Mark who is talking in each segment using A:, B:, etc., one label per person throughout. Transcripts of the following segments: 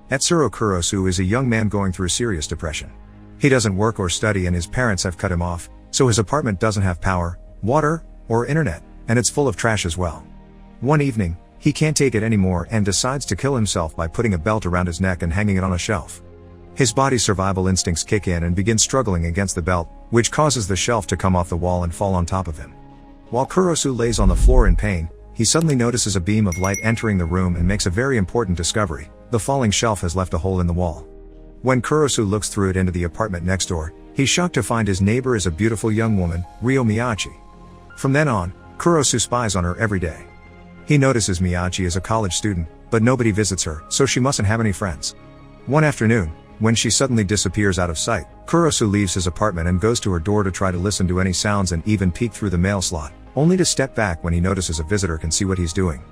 A: Etsuro Kurosu is a young man going through serious depression. He doesn't work or study and his parents have cut him off, so his apartment doesn't have power, water, or internet, and it's full of trash as well. One evening, he can't take it anymore and decides to kill himself by putting a belt around his neck and hanging it on a shelf. His body's survival instincts kick in and begin struggling against the belt, which causes the shelf to come off the wall and fall on top of him. While Kurosu lays on the floor in pain, he suddenly notices a beam of light entering the room and makes a very important discovery: the falling shelf has left a hole in the wall. When Kurosu looks through it into the apartment next door, he's shocked to find his neighbor is a beautiful young woman, Ryo Miyachi. From then on, Kurosu spies on her every day. He notices Miyachi is a college student, but nobody visits her, so she mustn't have any friends. One afternoon, when she suddenly disappears out of sight, Kurosu leaves his apartment and goes to her door to try to listen to any sounds and even peek through the mail slot, only to step back when he notices a visitor can see what he's doing.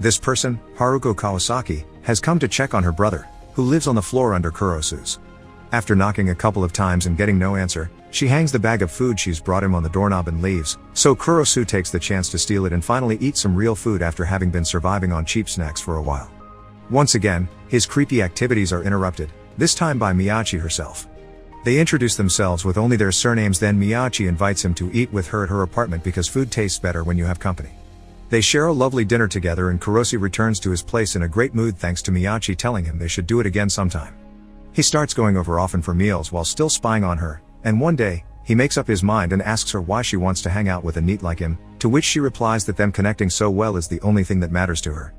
A: This person, Haruko Kawasaki, has come to check on her brother, who lives on the floor under Kurosu's. After knocking a couple of times and getting no answer, she hangs the bag of food she's brought him on the doorknob and leaves, so Kurosu takes the chance to steal it and finally eat some real food after having been surviving on cheap snacks for a while. Once again, his creepy activities are interrupted, this time by Miyachi herself. They introduce themselves with only their surnames, then Miyachi invites him to eat with her at her apartment because food tastes better when you have company. They share a lovely dinner together and Kurosu returns to his place in a great mood thanks to Miyachi telling him they should do it again sometime. He starts going over often for meals while still spying on her, and one day, he makes up his mind and asks her why she wants to hang out with a NEET like him, to which she replies that them connecting so well is the only thing that matters to her.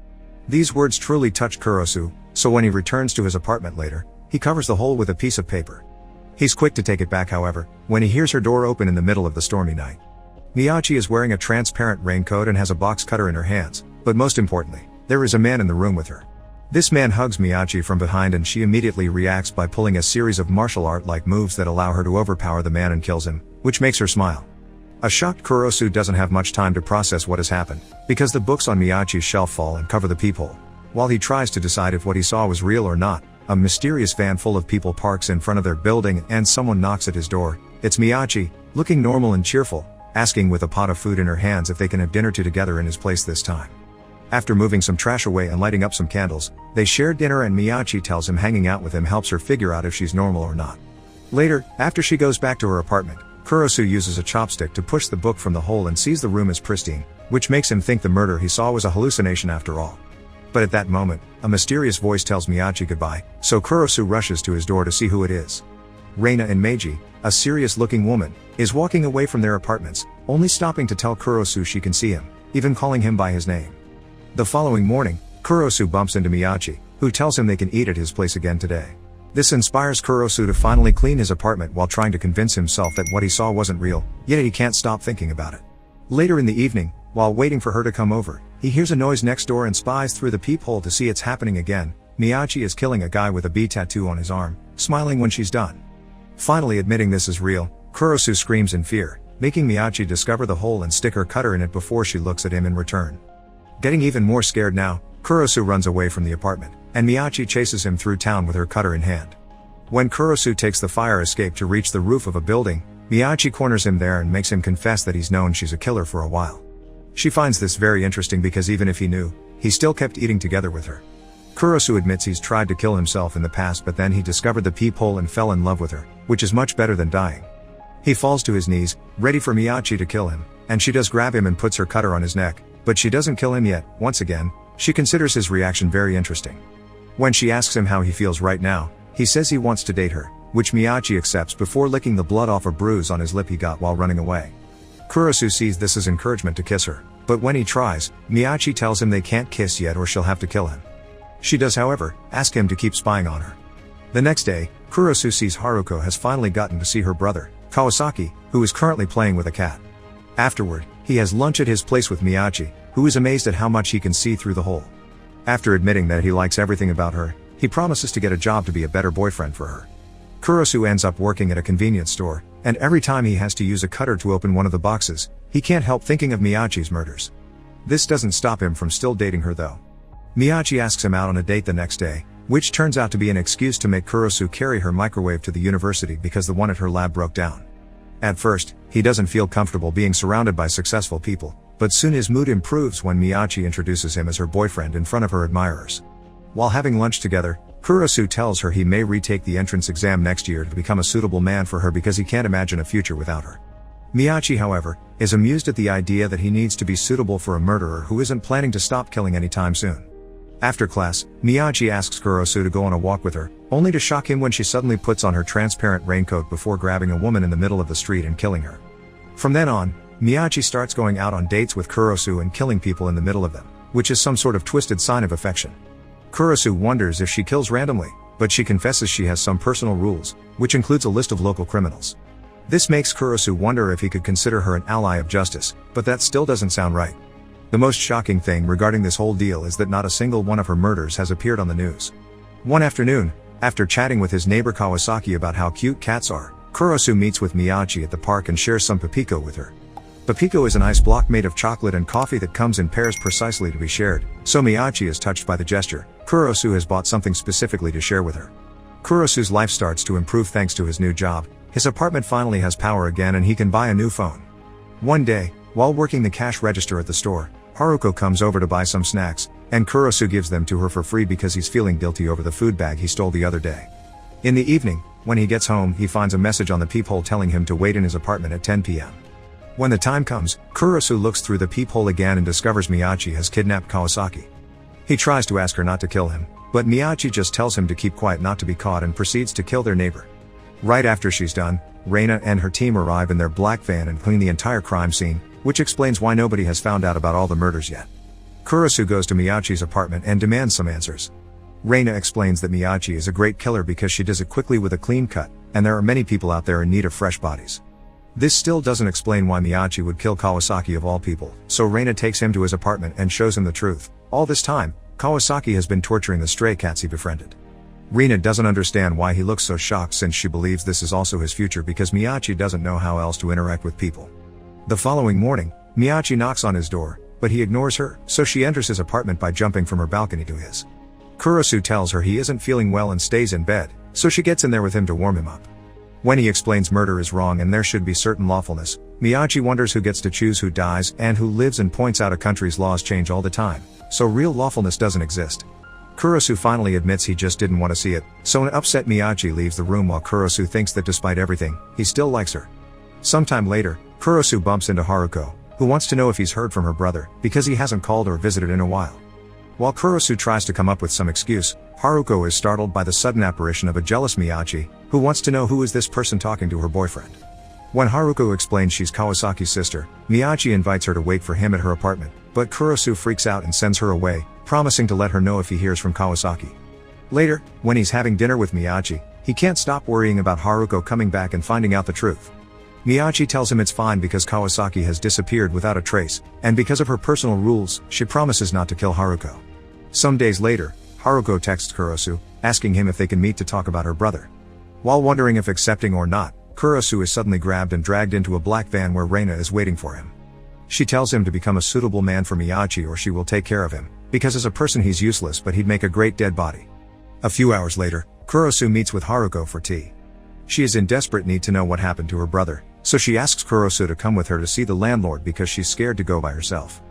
A: These words truly touch Kurosu, so when he returns to his apartment later, he covers the hole with a piece of paper. He's quick to take it back, however, when he hears her door open in the middle of the stormy night. Miyachi is wearing a transparent raincoat and has a box cutter in her hands, but most importantly, there is a man in the room with her. This man hugs Miyachi from behind and she immediately reacts by pulling a series of martial art-like moves that allow her to overpower the man and kills him, which makes her smile. A shocked Kurosu doesn't have much time to process what has happened, because the books on Miyachi's shelf fall and cover the peephole. While he tries to decide if what he saw was real or not, a mysterious van full of people parks in front of their building and someone knocks at his door. It's Miyachi, looking normal and cheerful, asking with a pot of food in her hands if they can have dinner together in his place this time. After moving some trash away and lighting up some candles, they share dinner and Miyachi tells him hanging out with him helps her figure out if she's normal or not. Later, after she goes back to her apartment, Kurosu uses a chopstick to push the book from the hole and sees the room as pristine, which makes him think the murder he saw was a hallucination after all. But at that moment, a mysterious voice tells Miyachi goodbye, so Kurosu rushes to his door to see who it is. Reina and Meiji, a serious-looking woman, is walking away from their apartments, only stopping to tell Kurosu she can see him, even calling him by his name. The following morning, Kurosu bumps into Miyachi, who tells him they can eat at his place again today. This inspires Kurosu to finally clean his apartment while trying to convince himself that what he saw wasn't real, yet he can't stop thinking about it. Later in the evening, while waiting for her to come over, he hears a noise next door and spies through the peephole to see it's happening again. Miyachi is killing a guy with a bee tattoo on his arm, smiling when she's done. Finally admitting this is real, Kurosu screams in fear, making Miyachi discover the hole and stick her cutter in it before she looks at him in return. Getting even more scared now, Kurosu runs away from the apartment, and Miyachi chases him through town with her cutter in hand. When Kurosu takes the fire escape to reach the roof of a building, Miyachi corners him there and makes him confess that he's known she's a killer for a while. She finds this very interesting because even if he knew, he still kept eating together with her. Kurosu admits he's tried to kill himself in the past, but then he discovered the peephole and fell in love with her, which is much better than dying. He falls to his knees, ready for Miyachi to kill him, and she does grab him and puts her cutter on his neck, but she doesn't kill him yet. Once again, she considers his reaction very interesting. When she asks him how he feels right now, he says he wants to date her, which Miyachi accepts before licking the blood off a bruise on his lip he got while running away. Kurosu sees this as encouragement to kiss her, but when he tries, Miyachi tells him they can't kiss yet or she'll have to kill him. She does, however, ask him to keep spying on her. The next day, Kurosu sees Haruko has finally gotten to see her brother, Kawasaki, who is currently playing with a cat. Afterward, he has lunch at his place with Miyachi, who is amazed at how much he can see through the hole. After admitting that he likes everything about her, he promises to get a job to be a better boyfriend for her. Kurosu ends up working at a convenience store, and every time he has to use a cutter to open one of the boxes, he can't help thinking of Miyachi's murders. This doesn't stop him from still dating her though. Miyachi asks him out on a date the next day, which turns out to be an excuse to make Kurosu carry her microwave to the university because the one at her lab broke down. At first, he doesn't feel comfortable being surrounded by successful people, but soon his mood improves when Miyachi introduces him as her boyfriend in front of her admirers. While having lunch together, Kurosu tells her he may retake the entrance exam next year to become a suitable man for her because he can't imagine a future without her. Miyachi, however, is amused at the idea that he needs to be suitable for a murderer who isn't planning to stop killing anytime soon. After class, Miyachi asks Kurosu to go on a walk with her, only to shock him when she suddenly puts on her transparent raincoat before grabbing a woman in the middle of the street and killing her. From then on, Miyachi starts going out on dates with Kurosu and killing people in the middle of them, which is some sort of twisted sign of affection. Kurosu wonders if she kills randomly, but she confesses she has some personal rules, which includes a list of local criminals. This makes Kurosu wonder if he could consider her an ally of justice, but that still doesn't sound right. The most shocking thing regarding this whole deal is that not a single one of her murders has appeared on the news. One afternoon, after chatting with his neighbor Kawasaki about how cute cats are, Kurosu meets with Miyachi at the park and shares some Papiko with her. Papiko is an ice block made of chocolate and coffee that comes in pairs precisely to be shared, so Miyachi is touched by the gesture. Kurosu has bought something specifically to share with her. Kurosu's life starts to improve thanks to his new job. His apartment finally has power again and he can buy a new phone. One day, while working the cash register at the store, Haruko comes over to buy some snacks, and Kurosu gives them to her for free because he's feeling guilty over the food bag he stole the other day. In the evening, when he gets home, he finds a message on the peephole telling him to wait in his apartment at 10 p.m. When the time comes, Kurosu looks through the peephole again and discovers Miyachi has kidnapped Kawasaki. He tries to ask her not to kill him, but Miyachi just tells him to keep quiet not to be caught and proceeds to kill their neighbor. Right after she's done, Reina and her team arrive in their black van and clean the entire crime scene, which explains why nobody has found out about all the murders yet. Kurosu goes to Miyachi's apartment and demands some answers. Reina explains that Miyachi is a great killer because she does it quickly with a clean cut, and there are many people out there in need of fresh bodies. This still doesn't explain why Miyachi would kill Kawasaki of all people, so Reina takes him to his apartment and shows him the truth. All this time, Kawasaki has been torturing the stray cats he befriended. Reina doesn't understand why he looks so shocked since she believes this is also his future because Miyachi doesn't know how else to interact with people. The following morning, Miyachi knocks on his door, but he ignores her, so she enters his apartment by jumping from her balcony to his. Kurosu tells her he isn't feeling well and stays in bed, so she gets in there with him to warm him up. When he explains murder is wrong and there should be certain lawfulness, Miyachi wonders who gets to choose who dies and who lives and points out a country's laws change all the time, so real lawfulness doesn't exist. Kurosu finally admits he just didn't want to see it, so an upset Miyachi leaves the room while Kurosu thinks that despite everything, he still likes her. Sometime later, Kurosu bumps into Haruko, who wants to know if he's heard from her brother, because he hasn't called or visited in a while. While Kurosu tries to come up with some excuse, Haruko is startled by the sudden apparition of a jealous Miyachi, who wants to know who is this person talking to her boyfriend. When Haruko explains she's Kawasaki's sister, Miyachi invites her to wait for him at her apartment, but Kurosu freaks out and sends her away, promising to let her know if he hears from Kawasaki. Later, when he's having dinner with Miyachi, he can't stop worrying about Haruko coming back and finding out the truth. Miyachi tells him it's fine because Kawasaki has disappeared without a trace, and because of her personal rules, she promises not to kill Haruko. Some days later, Haruko texts Kurosu, asking him if they can meet to talk about her brother. While wondering if accepting or not, Kurosu is suddenly grabbed and dragged into a black van where Reina is waiting for him. She tells him to become a suitable man for Miyachi or she will take care of him, because as a person he's useless but he'd make a great dead body. A few hours later, Kurosu meets with Haruko for tea. She is in desperate need to know what happened to her brother, so she asks Kurosu to come with her to see the landlord because she's scared to go by herself.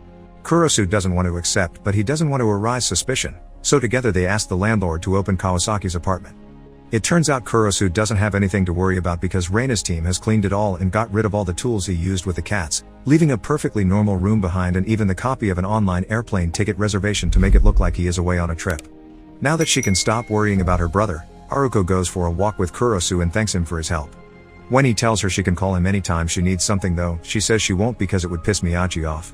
A: Kurosu doesn't want to accept, but he doesn't want to arouse suspicion, so together they ask the landlord to open Kawasaki's apartment. It turns out Kurosu doesn't have anything to worry about because Reina's team has cleaned it all and got rid of all the tools he used with the cats, leaving a perfectly normal room behind and even the copy of an online airplane ticket reservation to make it look like he is away on a trip. Now that she can stop worrying about her brother, Haruko goes for a walk with Kurosu and thanks him for his help. When he tells her she can call him anytime she needs something though, she says she won't because it would piss Miyachi off.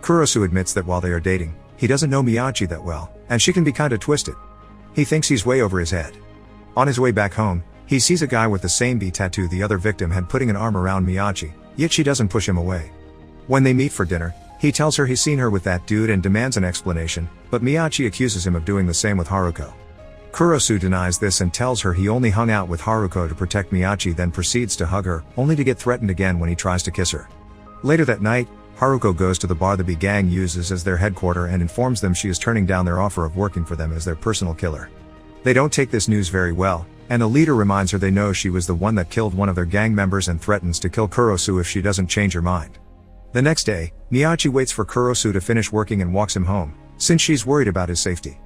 A: Kurosu admits that while they are dating, he doesn't know Miyachi that well, and she can be kinda twisted. He thinks he's way over his head. On his way back home, he sees a guy with the same bee tattoo the other victim had putting an arm around Miyachi, yet she doesn't push him away. When they meet for dinner, he tells her he's seen her with that dude and demands an explanation, but Miyachi accuses him of doing the same with Haruko. Kurosu denies this and tells her he only hung out with Haruko to protect Miyachi, then proceeds to hug her, only to get threatened again when he tries to kiss her. Later that night, Haruko goes to the bar the bee gang uses as their headquarters and informs them she is turning down their offer of working for them as their personal killer. They don't take this news very well, and the leader reminds her they know she was the one that killed one of their gang members and threatens to kill Kurosu if she doesn't change her mind. The next day, Miyachi waits for Kurosu to finish working and walks him home, since she's worried about his safety.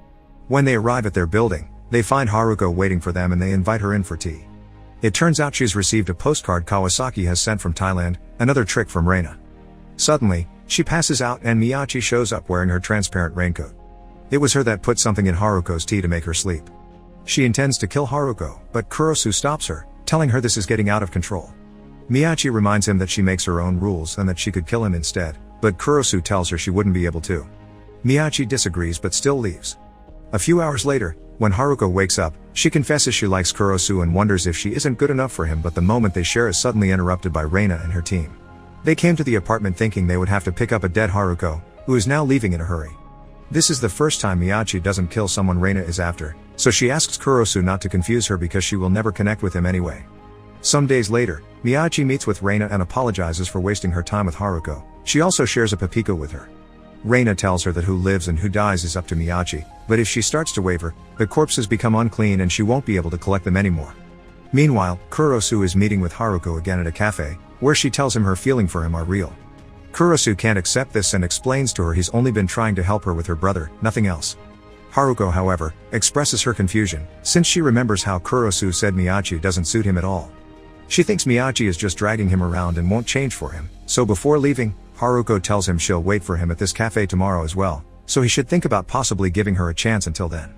A: When they arrive at their building, They find Haruko waiting for them and they invite her in for tea. It turns out she's received a postcard Kawasaki has sent from Thailand, another trick from Reina. Suddenly, she passes out and Miyachi shows up wearing her transparent raincoat. It was her that put something in Haruko's tea to make her sleep. She intends to kill Haruko, but Kurosu stops her, telling her this is getting out of control. Miyachi reminds him that she makes her own rules and that she could kill him instead, but Kurosu tells her she wouldn't be able to. Miyachi disagrees but still leaves. A few hours later, when Haruko wakes up, she confesses she likes Kurosu and wonders if she isn't good enough for him, but the moment they share is suddenly interrupted by Reina and her team. They came to the apartment thinking they would have to pick up a dead Haruko, who is now leaving in a hurry. This is the first time Miyachi doesn't kill someone Reina is after, so she asks Kurosu not to confuse her because she will never connect with him anyway. Some days later, Miyachi meets with Reina and apologizes for wasting her time with Haruko. She also shares a Papiko with her. Reina tells her that who lives and who dies is up to Miyachi, but if she starts to waver, the corpses become unclean and she won't be able to collect them anymore. Meanwhile, Kurosu is meeting with Haruko again at a cafe, where she tells him her feeling for him are real. Kurosu can't accept this and explains to her he's only been trying to help her with her brother, nothing else. Haruko, however, expresses her confusion, since she remembers how Kurosu said Miyachi doesn't suit him at all. She thinks Miyachi is just dragging him around and won't change for him, so before leaving, Haruko tells him she'll wait for him at this cafe tomorrow as well, so he should think about possibly giving her a chance until then.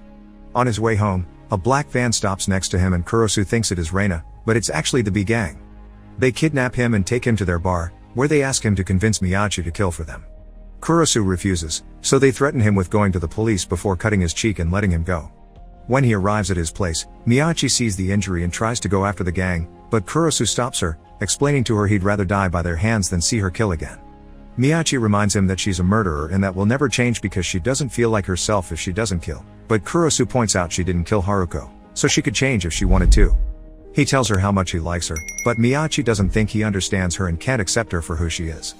A: On his way home, a black van stops next to him and Kurosu thinks it is Reina, but it's actually the B gang. They kidnap him and take him to their bar, where they ask him to convince Miyachi to kill for them. Kurosu refuses, so they threaten him with going to the police before cutting his cheek and letting him go. When he arrives at his place, Miyachi sees the injury and tries to go after the gang, but Kurosu stops her, explaining to her he'd rather die by their hands than see her kill again. Miyachi reminds him that she's a murderer and that will never change because she doesn't feel like herself if she doesn't kill, but Kurosu points out she didn't kill Haruko, so she could change if she wanted to. He tells her how much he likes her, but Miyachi doesn't think he understands her and can't accept her for who she is.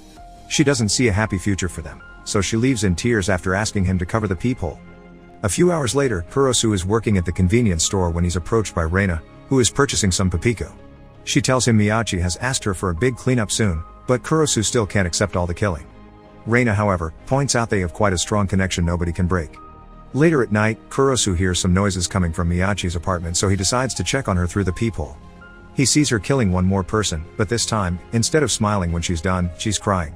A: She doesn't see a happy future for them, so she leaves in tears after asking him to cover the peephole. A few hours later, Kurosu is working at the convenience store when he's approached by Reina, who is purchasing some Papiko. She tells him Miyachi has asked her for a big cleanup soon, but Kurosu still can't accept all the killing. Reina, however, points out they have quite a strong connection nobody can break. Later at night, Kurosu hears some noises coming from Miyachi's apartment, so he decides to check on her through the peephole. He sees her killing one more person, but this time, instead of smiling when she's done, she's crying.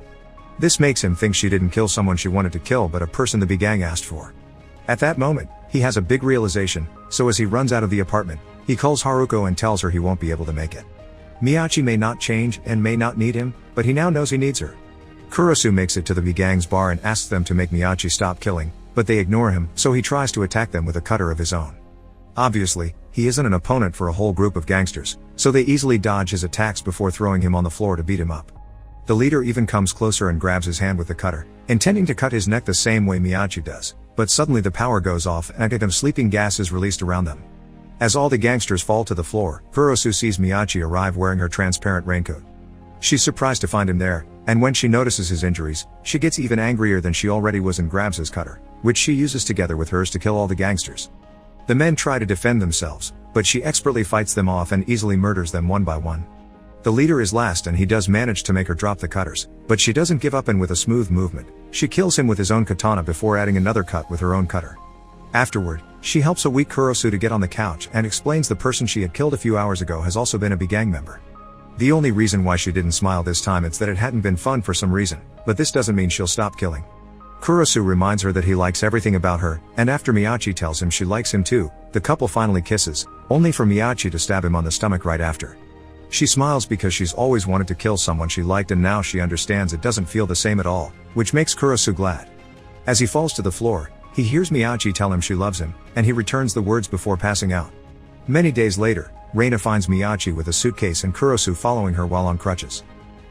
A: This makes him think she didn't kill someone she wanted to kill but a person the B gang asked for. At that moment, he has a big realization, so as he runs out of the apartment, he calls Haruko and tells her he won't be able to make it. Miyachi may not change and may not need him, but he now knows he needs her. Kurosu makes it to the B gang's bar and asks them to make Miyachi stop killing, but they ignore him, so he tries to attack them with a cutter of his own. Obviously, he isn't an opponent for a whole group of gangsters, so they easily dodge his attacks before throwing him on the floor to beat him up. The leader even comes closer and grabs his hand with the cutter, intending to cut his neck the same way Miyachi does, but suddenly the power goes off and a kind of sleeping gas is released around them. As all the gangsters fall to the floor, Kurosu sees Miyachi arrive wearing her transparent raincoat. She's surprised to find him there, and when she notices his injuries, she gets even angrier than she already was and grabs his cutter, which she uses together with hers to kill all the gangsters. The men try to defend themselves, but she expertly fights them off and easily murders them one by one. The leader is last and he does manage to make her drop the cutters, but she doesn't give up and with a smooth movement, she kills him with his own katana before adding another cut with her own cutter. Afterward, she helps a weak Kurosu to get on the couch and explains the person she had killed a few hours ago has also been a B gang member. The only reason why she didn't smile this time is that it hadn't been fun for some reason, but this doesn't mean she'll stop killing. Kurosu reminds her that he likes everything about her, and after Miyachi tells him she likes him too, the couple finally kisses, only for Miyachi to stab him on the stomach right after. She smiles because she's always wanted to kill someone she liked and now she understands it doesn't feel the same at all, which makes Kurosu glad. As he falls to the floor, he hears Miyachi tell him she loves him, and he returns the words before passing out. Many days later, Reina finds Miyachi with a suitcase and Kurosu following her while on crutches.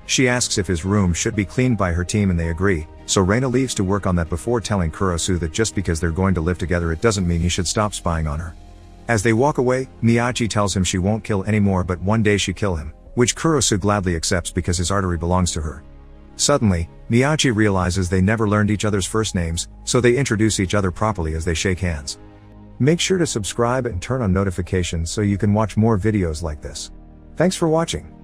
A: She asks if his room should be cleaned by her team and they agree, so Reina leaves to work on that before telling Kurosu that just because they're going to live together it doesn't mean he should stop spying on her. As they walk away, Miyachi tells him she won't kill anymore but one day she kill him, which Kurosu gladly accepts because his artery belongs to her. Suddenly, Miyachi realizes they never learned each other's first names, so they introduce each other properly as they shake hands. Make sure to subscribe and turn on notifications so you can watch more videos like this. Thanks for watching.